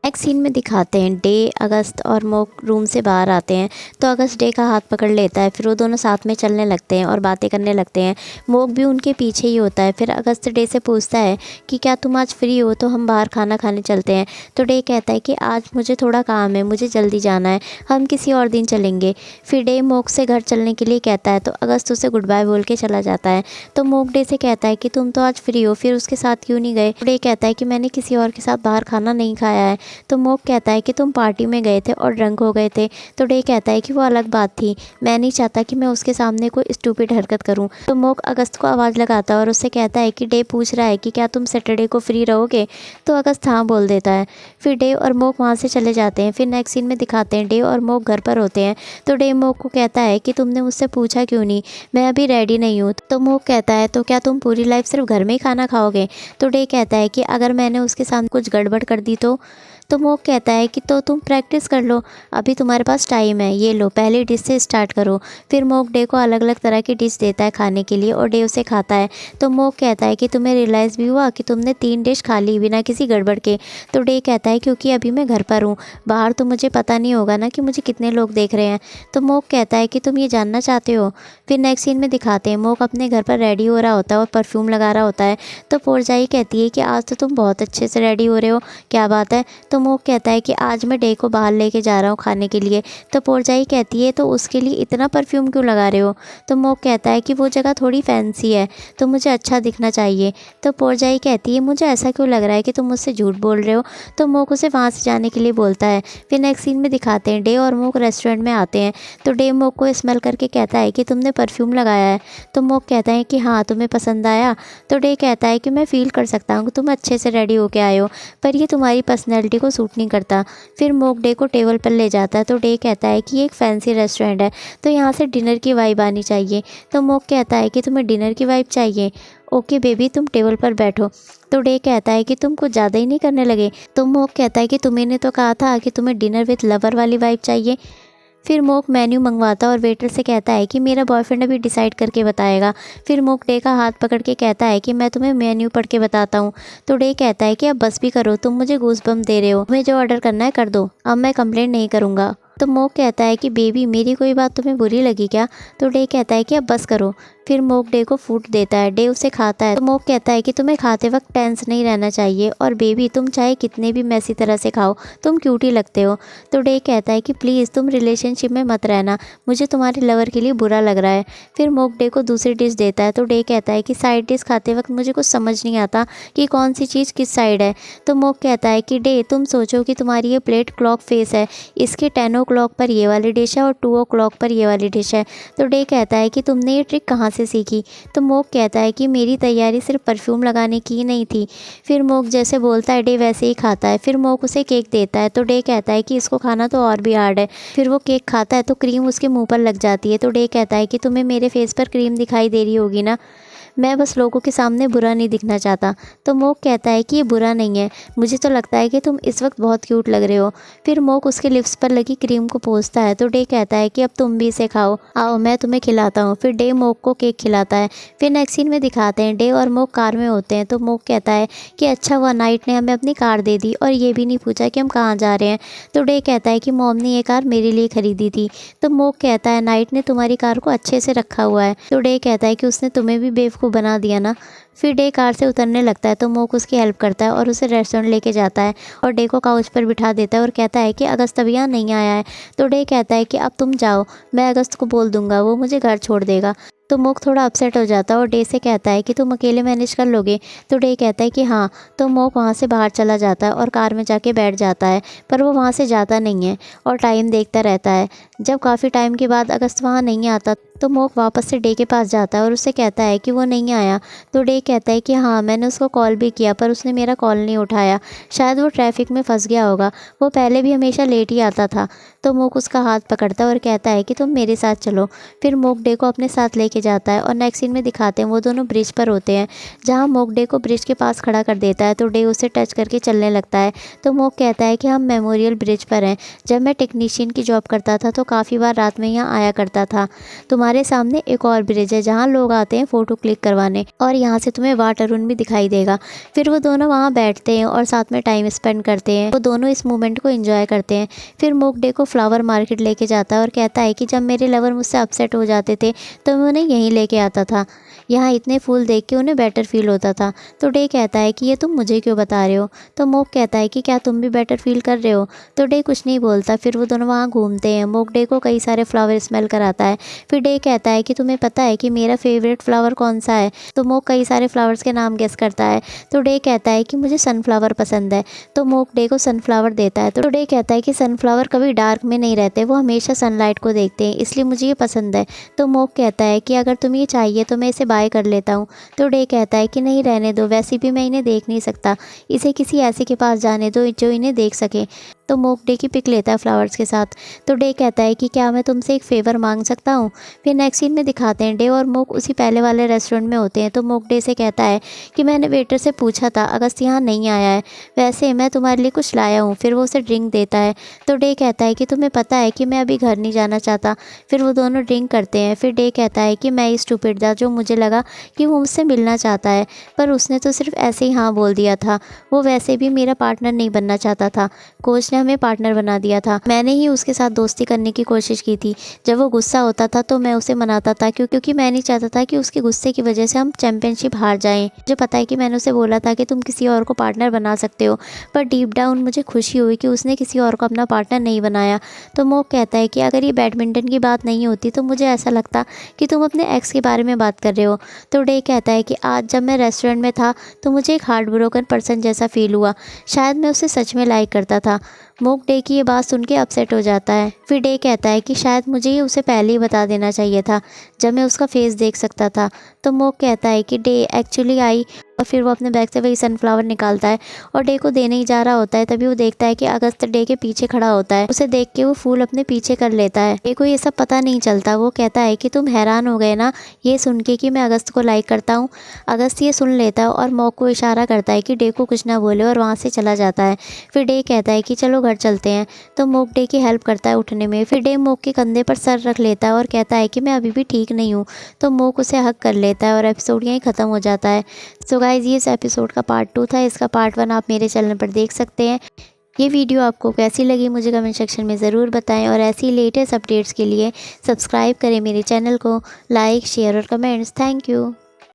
Next scene में दिखाते हैं डे, अगस्त और मोक रूम से बाहर आते हैं। तो अगस्त डे का हाथ पकड़ लेता है, फिर वो दोनों साथ में चलने लगते हैं और बातें करने लगते हैं। मोक भी उनके पीछे ही होता है। फिर अगस्त डे से पूछता है कि क्या तुम आज फ्री हो, तो हम बाहर खाना खाने चलते हैं। तो डे कहता है कि आज मुझे थोड़ा काम है, मुझे जल्दी जाना है, हम किसी और दिन चलेंगे। फिर डे मोक से घर चलने के लिए कहता है, तो अगस्त उसे गुड बाय बोल के चला जाता है। तो मोक डे से कहता है कि तुम तो आज फ्री हो, फिर उसके साथ क्यों नहीं गए। डे कहता है कि मैंने किसी और के साथ बाहर खाना नहीं खाया है। तो मोक कहता है कि तुम पार्टी में गए थे और ड्रंक हो गए थे। तो डे कहता है कि वो अलग बात थी, मैं नहीं चाहता कि मैं उसके सामने कोई स्टूपिड हरकत करूं। तो मोक अगस्त को आवाज़ लगाता है और उससे कहता है कि डे पूछ रहा है कि क्या तुम सैटरडे को फ्री रहोगे। तो अगस्त हाँ बोल देता है। फिर डे और मोक वहाँ से चले जाते हैं। फिर नेक्स्ट सीन में दिखाते हैं डे और मोक घर पर होते हैं। तो डे मोक को कहता है कि तुमने मुझसे पूछा क्यों नहीं, मैं अभी रेडी नहीं हूँ। तो मोक कहता है तो क्या तुम पूरी लाइफ सिर्फ घर में ही खाना खाओगे। तो डे कहता है कि अगर मैंने उसके सामने कुछ गड़बड़ कर दी तो मोक कहता है कि तो तुम प्रैक्टिस कर लो, अभी तुम्हारे पास टाइम है, ये लो पहली डिश से स्टार्ट करो। फिर मोक डे को अलग अलग तरह की डिश देता है खाने के लिए और डे उसे खाता है। तो मोक कहता है कि तुम्हें रियलाइज़ भी हुआ कि तुमने 3 डिश खा ली बिना किसी गड़बड़ के। तो डे कहता है क्योंकि अभी मैं घर पर हूँ, बाहर तो मुझे पता नहीं होगा ना कि मुझे कितने लोग देख रहे हैं। तो मोक कहता है कि तुम ये जानना चाहते हो। फिर नेक्स्ट सीन में दिखाते हैं मोक अपने घर पर रेडी हो रहा होता है और परफ्यूम लगा रहा होता है। तो पोरजाई कहती है कि आज तो तुम बहुत अच्छे से रेडी हो रहे हो, क्या बात है। तो मोक कहता है कि आज मैं डे को बाहर लेके जा रहा हूँ खाने के लिए। तो पोरजाई कहती है तो उसके लिए इतना परफ्यूम क्यों लगा रहे हो। तो मोक कहता है कि वो जगह थोड़ी फैंसी है, तो मुझे अच्छा दिखना चाहिए। तो पोरजाई कहती है मुझे ऐसा क्यों लग रहा है कि तुम मुझसे झूठ बोल रहे हो। तो मोक उसे वहाँ से जाने के लिए बोलता है। फिर नेक्स्ट सीन में दिखाते हैं डे और मोक रेस्टोरेंट में आते हैं। तो डे मोक को स्मेल करके कहता है कि तुमने परफ्यूम लगाया है। तो मोक कहता है कि हाँ, तुम्हें पसंद आया। तो डे कहता है कि मैं फील कर सकता हूँ कि तुम अच्छे से रेडी होके आए हो, पर ये तुम्हारी पर्सनैलिटी को सूट नहीं करता। फिर मोक डे को टेबल पर ले जाता है। तो डे कहता है कि ये एक फैंसी रेस्टोरेंट है, तो यहाँ से डिनर की वाइब आनी चाहिए। तो मोक कहता है कि तुम्हें डिनर की वाइब चाहिए, ओके बेबी तुम टेबल पर बैठो। तो डे कहता है कि तुम कुछ ज़्यादा ही नहीं करने लगे। तो मोक कहता है कि तुम्हें तो कहा था कि तुम्हें डिनर विथ लवर वाली वाइब चाहिए। फिर मोक मेन्यू मंगवाता और वेटर से कहता है कि मेरा बॉयफ्रेंड अभी डिसाइड करके बताएगा। फिर मोक डे का हाथ पकड़ के कहता है कि मैं तुम्हें मेन्यू पढ़ के बताता हूँ। तो डे कहता है कि अब बस भी करो, तुम मुझे गूज़बम्प दे रहे हो, तुम्हें जो ऑर्डर करना है कर दो, अब मैं कंप्लेंट नहीं करूँगा। तो मोक कहता है कि बेबी मेरी कोई बात तुम्हें बुरी लगी क्या। तो डे कहता है कि अब बस करो। फिर मोक डे को फूड देता है, डे उसे खाता है। तो मोक कहता है कि तुम्हें खाते वक्त टेंस नहीं रहना चाहिए, और बेबी तुम चाहे कितने भी मैसी तरह से खाओ, तुम क्यूट ही लगते हो। तो डे कहता है कि प्लीज़ तुम रिलेशनशिप में मत रहना, मुझे तुम्हारे लवर के लिए बुरा लग रहा है। फिर मोक डे को दूसरी डिश देता है। तो डे कहता है कि साइड डिश खाते वक्त मुझे कुछ समझ नहीं आता कि कौन सी चीज़ किस साइड है। तो मोक कहता है कि डे तुम सोचो कि तुम्हारी ये प्लेट क्लॉक फेस है, इसके 10 o'clock पर ये वाली डिश है और 2 o'clock पर ये वाली डिश है। तो डे कहता है कि तुमने ये ट्रिक कहाँ से सीखी। तो मोक कहता है कि मेरी तैयारी सिर्फ परफ्यूम लगाने की नहीं थी। फिर मोक जैसे बोलता है डे वैसे ही खाता है। फिर मोक उसे केक देता है। तो डे कहता है कि इसको खाना तो और भी हार्ड है। फिर वो केक खाता है तो क्रीम उसके मुंह पर लग जाती है। तो डे कहता है कि तुम्हें मेरे फेस पर क्रीम दिखाई दे रही होगी ना, मैं बस लोगों के सामने बुरा नहीं दिखना चाहता। तो मोक कहता है कि ये बुरा नहीं है, मुझे तो लगता है कि तुम इस वक्त बहुत क्यूट लग रहे हो। फिर मोक उसके लिप्स पर लगी क्रीम को पोंछता है। तो डे कहता है कि अब तुम भी इसे खाओ, आओ मैं तुम्हें खिलाता हूँ। फिर डे मोक को केक खिलाता है। फिर नेक्स्ट सीन में दिखाते हैं डे और मोक कार में होते हैं। तो मोक कहता है कि अच्छा हुआ नाइट ने हमें अपनी कार दे दी और ये भी नहीं पूछा कि हम कहाँ जा रहे हैं। तो डे कहता है कि मॉम ने ये कार मेरे लिए खरीदी थी। तो मोक कहता है नाइट ने तुम्हारी कार को अच्छे से रखा हुआ है। तो डे कहता है कि उसने तुम्हें भी बेवकूफ़ बना दिया ना। फिर डे कार से उतरने लगता है। तो मोक उसकी हेल्प करता है और उसे रेस्टोरेंट लेके जाता है और डे को काउच पर बिठा देता है और कहता है कि अगस्त अभी यहाँ नहीं आया है। तो डे कहता है कि अब तुम जाओ, मैं अगस्त को बोल दूंगा, वो मुझे घर छोड़ देगा। तो मोक थोड़ा अपसेट हो जाता है और डे से कहता है कि तुम अकेले मैनेज कर लोगे। तो डे कहता है कि हाँ। तो मोक वहाँ से बाहर चला जाता है और कार में जाके बैठ जाता है, पर वो वहाँ से जाता नहीं है और टाइम देखता रहता है। जब काफ़ी टाइम के बाद अगस्त वहाँ नहीं आता तो मोक वापस से डे के पास जाता है और उससे कहता है कि वो नहीं आया। तो डे कहता है कि हाँ, मैंने उसको कॉल भी किया पर उसने मेरा कॉल नहीं उठाया, शायद वो ट्रैफिक में फंस गया होगा, वो पहले भी हमेशा लेट ही आता था। तो मोक उसका हाथ पकड़ता है और कहता है कि तुम मेरे साथ चलो। फिर मोक डे को अपने साथ लेके जाता है और नेक्स्ट सीन में दिखाते हैं वो दोनों ब्रिज पर होते हैं, जहाँ मोक डे को ब्रिज के पास खड़ा कर देता है। तो डे उसे टच करके चलने लगता है। तो मोक कहता है कि हम मेमोरियल ब्रिज पर हैं, जब मैं टेक्नीशियन की जॉब करता था तो काफ़ी बार रात में यहाँ आया करता था, तुम्हारे तुम्हारे सामने एक और ब्रिज है जहाँ लोग आते हैं फ़ोटो क्लिक करवाने, और यहाँ से तुम्हें वाटररून भी दिखाई देगा। फिर वो दोनों वहाँ बैठते हैं और साथ में टाइम स्पेंड करते हैं। वो दोनों इस मोमेंट को एंजॉय करते हैं। फिर मोक डे को फ्लावर मार्केट लेके जाता है और कहता है कि जब मेरे लवर मुझसे अपसेट हो जाते थे तो मैं उन्हें यहीं लेके आता था। यहाँ इतने फूल देख के उन्हें बेटर फील होता था। तो डे कहता है कि ये तुम मुझे क्यों बता रहे हो। तो मोक कहता है कि क्या तुम भी बेटर फील कर रहे हो। तो डे कुछ नहीं बोलता। फिर वो दोनों वहाँ घूमते हैं। मोक डे को कई सारे फ्लावर स्मेल कराता है। फिर डे कहता है कि तुम्हें पता है कि मेरा फेवरेट फ्लावर कौन सा है। तो मोक कई सारे फ्लावर्स के नाम गेस करता है। तो डे कहता है कि मुझे सनफ्लावर पसंद है। तो मोक डे को सनफ्लावर देता है। तो डे कहता है कि सनफ्लावर कभी डार्क में नहीं रहते, वो हमेशा सनलाइट को देखते हैं, इसलिए मुझे ये पसंद है। तो मोक कहता है कि अगर तुम्हें ये चाहिए तो मैं इसे बाय कर लेता हूँ। तो डे कहता है कि नहीं, रहने दो, वैसे भी मैं इन्हें देख नहीं सकता, इसे किसी ऐसे के पास जाने दो जो इन्हें देख सके। तो मोक डे की पिक लेता है फ्लावर्स के साथ। तो डे कहता है कि क्या मैं तुमसे एक फ़ेवर मांग सकता हूँ। फिर नेक्स्ट सीन में दिखाते हैं डे और मोक उसी पहले वाले रेस्टोरेंट में होते हैं। तो मोक डे से कहता है कि मैंने वेटर से पूछा था अगस्त यहाँ नहीं आया है, वैसे मैं तुम्हारे लिए कुछ लाया हूँ। फिर वो उसे ड्रिंक देता है। तो डे कहता है कि तुम्हें पता है कि मैं अभी घर नहीं जाना चाहता। फिर वो दोनों ड्रिंक करते हैं। फिर डे कहता है कि मैं स्टूपिड था जो मुझे लगा कि वो मुझसे मिलना चाहता है, पर उसने तो सिर्फ ऐसे ही हाँ बोल दिया था। वो वैसे भी मेरा पार्टनर नहीं बनना चाहता था, कोच ने हमें पार्टनर बना दिया था। मैंने ही उसके साथ दोस्ती करने की कोशिश की थी। जब वो गुस्सा होता था तो मैं उसे मनाता था क्योंकि मैं नहीं चाहता था कि उसके गुस्से की वजह से हम चैंपियनशिप हार जाएं। मुझे पता है कि मैंने उसे बोला था कि तुम किसी और को पार्टनर बना सकते हो, पर डीप डाउन मुझे खुशी हुई कि उसने किसी और को अपना पार्टनर नहीं बनाया। तो मोक कहता है कि अगर ये बैडमिंटन की बात नहीं होती तो मुझे ऐसा लगता कि तुम अपने एक्स के बारे में बात कर रहे हो। तो डे कहता है कि आज जब मैं रेस्टोरेंट में था तो मुझे एक हार्ट ब्रोकन पर्सन जैसा फील हुआ, शायद मैं उसे सच में लाइक करता था। मोक डे की ये बात सुन के अपसेट हो जाता है। फिर डे कहता है कि शायद मुझे ये उसे पहले ही बता देना चाहिए था जब मैं उसका फेस देख सकता था। तो मोक कहता है कि डे एक्चुअली आई, और फिर वो अपने बैग से वही सनफ्लावर निकालता है और डे को देने ही जा रहा होता है। तभी वो देखता है कि अगस्त डे के पीछे खड़ा होता है। उसे देख के वो फूल अपने पीछे कर लेता है। डे को ये सब पता नहीं चलता। वो कहता है कि तुम हैरान हो गए ना ये सुन के कि मैं अगस्त को लाइक करता हूँ। अगस्त ये सुन लेता है और मोक को इशारा करता है कि डे को कुछ ना बोले, और वहाँ से चला जाता है। फिर डे कहता है कि चलो घर चलते हैं। तो मोक डे की हेल्प करता है उठने में। फिर डे मोक के कंधे पर सर रख लेता है और कहता है कि मैं अभी भी ठीक नहीं हूँ। तो मोक उसे हक कर लेता है और एपिसोड यहीं ख़त्म हो जाता है। सो गाइज़, ये इस एपिसोड का पार्ट 2 था। इसका पार्ट 1 आप मेरे चैनल पर देख सकते हैं। ये वीडियो आपको कैसी लगी मुझे कमेंट सेक्शन में ज़रूर बताएं, और ऐसी लेटेस्ट अपडेट्स के लिए सब्सक्राइब करें मेरे चैनल को। लाइक, शेयर और कमेंट्स। Thank you.